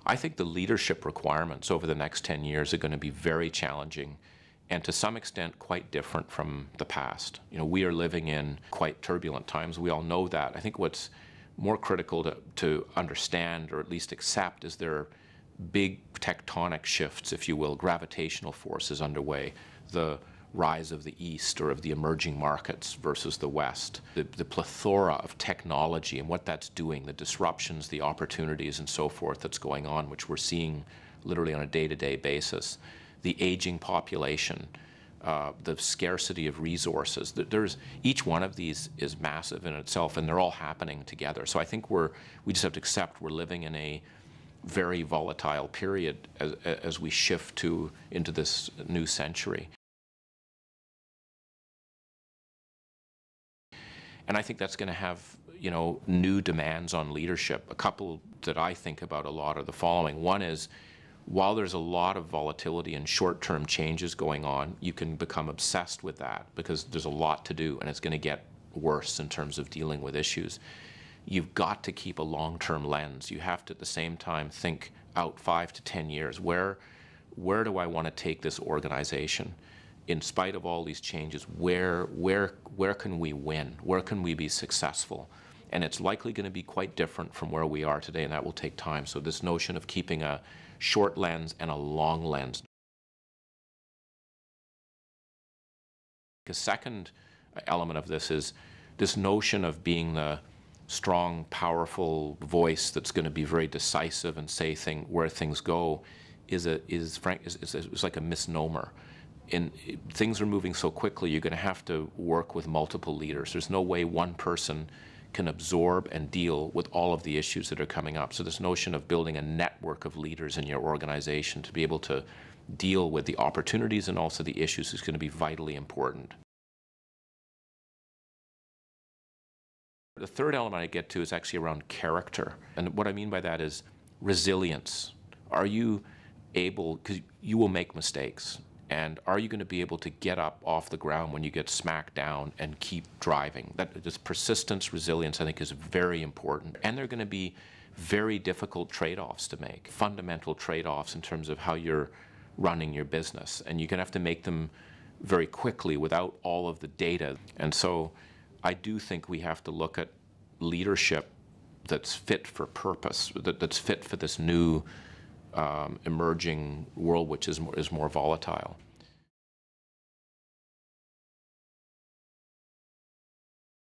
I think the leadership requirements over the next 10 years are going to be very challenging and to some extent quite different from the past. We are living in quite turbulent times. We all know that. I think what's more critical to understand, or at least accept, is there are big tectonic shifts, if you will, gravitational forces underway. The rise of the East or of the emerging markets versus the West, the plethora of technology and what that's doing, the disruptions, the opportunities and so forth that's going on, which we're seeing literally on a day-to-day basis, the aging population, the scarcity of resources. Each one of these is massive in itself, and they're all happening together. So I think we just have to accept we're living in a very volatile period as we shift into this new century. And I think that's going to have, new demands on leadership. A couple that I think about a lot are the following. One is, while there's a lot of volatility and short-term changes going on, you can become obsessed with that because there's a lot to do and it's going to get worse in terms of dealing with issues. You've got to keep a long-term lens. You have to, at the same time, think out 5 to 10 years. Where do I want to take this organization? In spite of all these changes, where can we win? Where can we be successful? And it's likely going to be quite different from where we are today, and that will take time. So this notion of keeping a short lens and a long lens. A second element of this is this notion of being the strong, powerful voice that's going to be very decisive and say where things go is like a misnomer. Things are moving so quickly, you're going to have to work with multiple leaders. There's no way one person can absorb and deal with all of the issues that are coming up. So this notion of building a network of leaders in your organization to be able to deal with the opportunities and also the issues is going to be vitally important. The third element I get to is actually around character. And what I mean by that is resilience. Are you able, because you will make mistakes, and are you going to be able to get up off the ground when you get smacked down and keep driving? This persistence, resilience, I think, is very important. And there are going to be very difficult trade-offs to make, fundamental trade-offs in terms of how you're running your business. And you're going to have to make them very quickly without all of the data. And so I do think we have to look at leadership that's fit for purpose, that's fit for this new emerging world, which is more volatile.